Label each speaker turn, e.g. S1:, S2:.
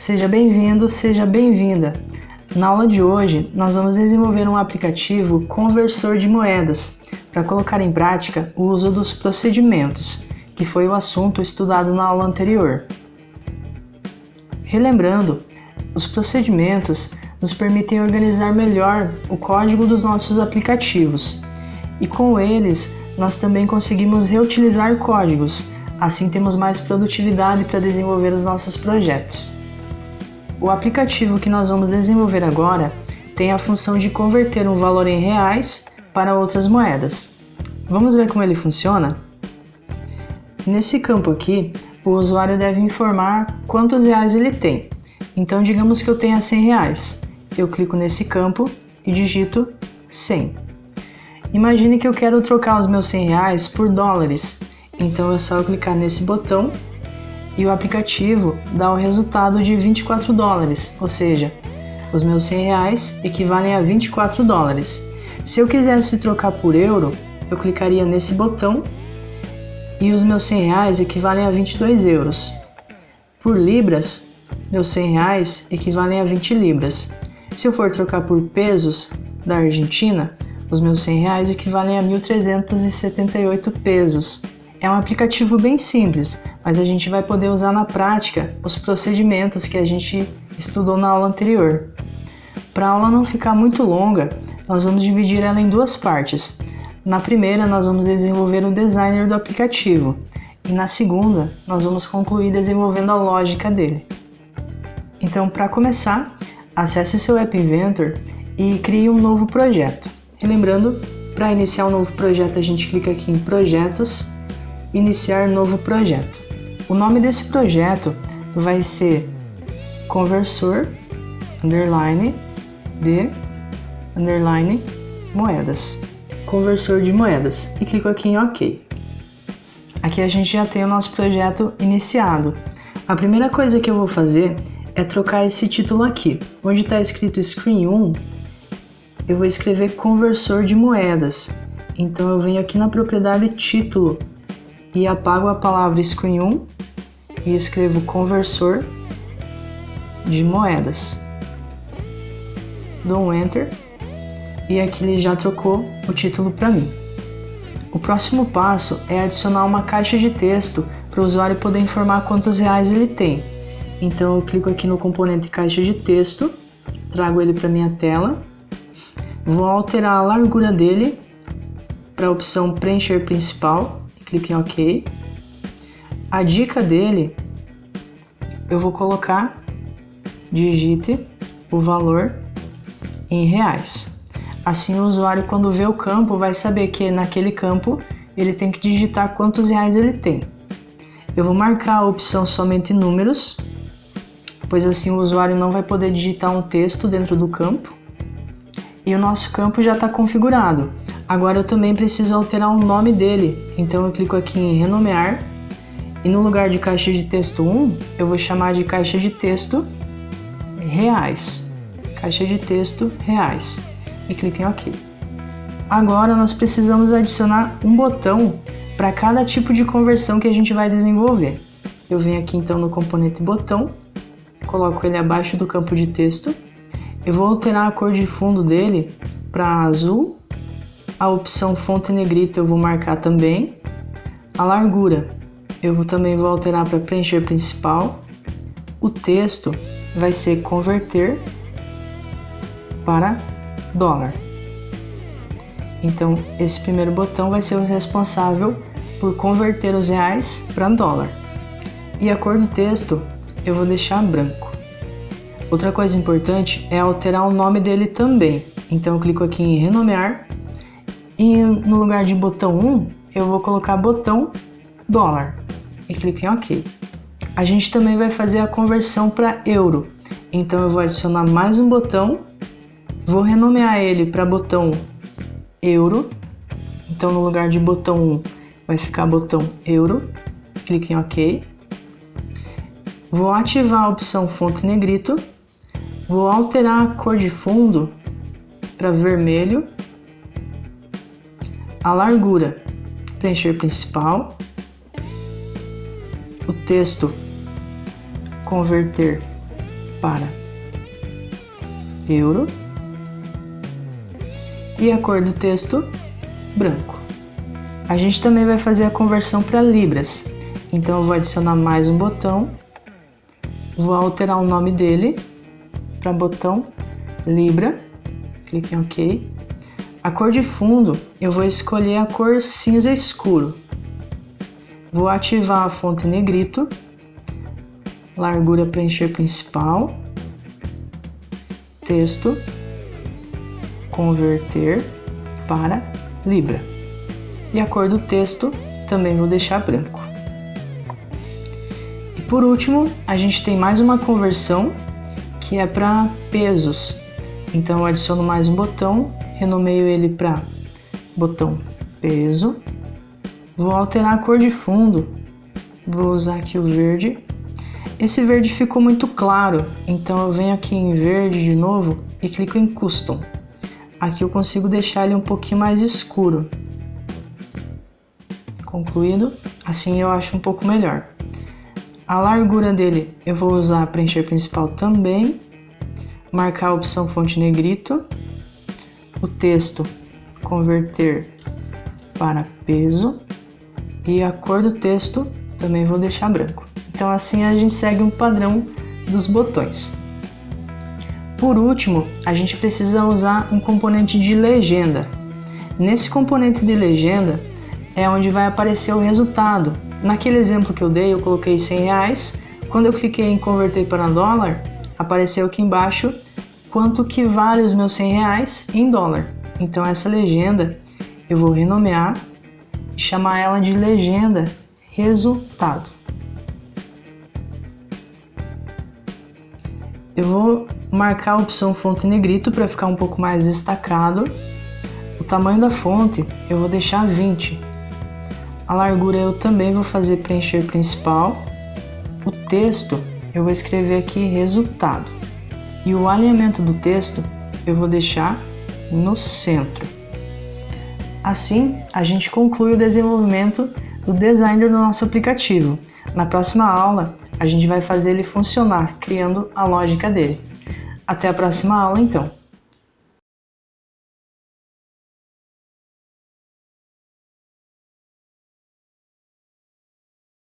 S1: Seja bem-vindo, seja bem-vinda! Na aula de hoje, nós vamos desenvolver um aplicativo conversor de moedas para colocar em prática o uso dos procedimentos, que foi o assunto estudado na aula anterior. Relembrando, os procedimentos nos permitem organizar melhor o código dos nossos aplicativos e com eles nós também conseguimos reutilizar códigos, assim temos mais produtividade para desenvolver os nossos projetos. O aplicativo que nós vamos desenvolver agora tem a função de converter um valor em reais para outras moedas. Vamos ver como ele funciona? Nesse campo aqui, o usuário deve informar quantos reais ele tem. Então, digamos que eu tenha 100 reais. Eu clico nesse campo e digito 100. Imagine que eu quero trocar os meus 100 reais por dólares. Então, é só eu clicar nesse botão e o aplicativo dá o resultado de 24 dólares, ou seja, os meus 100 reais equivalem a 24 dólares. Se eu quisesse trocar por euro, eu clicaria nesse botão e os meus 100 reais equivalem a 22 euros. Por libras, meus 100 reais equivalem a 20 libras. Se eu for trocar por pesos da Argentina, os meus 100 reais equivalem a 1.378 pesos. É um aplicativo bem simples, mas a gente vai poder usar na prática os procedimentos que a gente estudou na aula anterior. Para a aula não ficar muito longa, nós vamos dividir ela em duas partes. Na primeira, nós vamos desenvolver o designer do aplicativo e na segunda, nós vamos concluir desenvolvendo a lógica dele. Então, para começar, acesse o seu App Inventor e crie um novo projeto. E lembrando, para iniciar um novo projeto, a gente clica aqui em Projetos, Iniciar novo projeto. O nome desse projeto vai ser conversor de moedas. Conversor de moedas. E clico aqui em OK. Aqui a gente já tem o nosso projeto iniciado. A primeira coisa que eu vou fazer é trocar esse título aqui. Onde está escrito Screen 1, eu vou escrever conversor de moedas. Então eu venho aqui na propriedade título e apago a palavra Screen 1 e escrevo conversor de moedas. Dou um Enter e aqui ele já trocou o título para mim. O próximo passo é adicionar uma caixa de texto para o usuário poder informar quantos reais ele tem. Então eu clico aqui no componente caixa de texto, trago ele para minha tela, vou alterar a largura dele para a opção preencher principal. Clique em OK. A dica dele, eu vou colocar, digite o valor em reais. Assim o usuário, quando vê o campo, vai saber que naquele campo ele tem que digitar quantos reais ele tem. Eu vou marcar a opção somente números, pois assim o usuário não vai poder digitar um texto dentro do campo. E o nosso campo já está configurado. Agora eu também preciso alterar o nome dele, então eu clico aqui em renomear e no lugar de caixa de texto 1, eu vou chamar de caixa de texto reais. Caixa de texto reais e clico em OK. Agora nós precisamos adicionar um botão para cada tipo de conversão que a gente vai desenvolver. Eu venho aqui então no componente botão, coloco ele abaixo do campo de texto, eu vou alterar a cor de fundo dele para azul. A opção fonte negrito eu vou marcar também. A largura eu também vou alterar para preencher principal. O texto vai ser converter para dólar. Então esse primeiro botão vai ser o responsável por converter os reais para dólar. E a cor do texto eu vou deixar branco. Outra coisa importante é alterar o nome dele também. Então eu clico aqui em renomear. E no lugar de botão 1, eu vou colocar botão dólar e clico em OK. A gente também vai fazer a conversão para euro, então eu vou adicionar mais um botão, vou renomear ele para botão euro, então no lugar de botão 1 vai ficar botão euro, clique em OK. Vou ativar a opção fonte negrito, vou alterar a cor de fundo para vermelho, a largura, preencher principal, o texto, converter para euro e a cor do texto branco. A gente também vai fazer a conversão para libras, então eu vou adicionar mais um botão, vou alterar o nome dele para botão Libra, clique em OK. A cor de fundo eu vou escolher a cor cinza escuro, vou ativar a fonte negrito, largura preencher principal, texto, converter para Libra. E a cor do texto também vou deixar branco. E por último, a gente tem mais uma conversão que é para pesos. Então eu adiciono mais um botão, renomeio ele para botão peso. Vou alterar a cor de fundo, vou usar aqui o verde. Esse verde ficou muito claro, então eu venho aqui em verde de novo e clico em Custom. Aqui eu consigo deixar ele um pouquinho mais escuro. Concluído, assim eu acho um pouco melhor. A largura dele eu vou usar preencher principal também, marcar a opção fonte negrito, o texto converter para peso e a cor do texto também vou deixar branco. Então assim a gente segue um padrão dos botões. Por último, a gente precisa usar um componente de legenda. Nesse componente de legenda é onde vai aparecer o resultado. Naquele exemplo que eu dei, eu coloquei R$100. Quando eu cliquei em converter para dólar, apareceu aqui embaixo quanto que vale os meus R$100 em dólar. Então essa legenda eu vou renomear e chamar ela de legenda resultado. Eu vou marcar a opção fonte negrito para ficar um pouco mais destacado. O tamanho da fonte eu vou deixar 20. A largura eu também vou fazer preencher principal. O texto eu vou escrever aqui resultado. E o alinhamento do texto eu vou deixar no centro. Assim, a gente conclui o desenvolvimento do designer do nosso aplicativo. Na próxima aula, a gente vai fazer ele funcionar, criando a lógica dele. Até a próxima aula, então!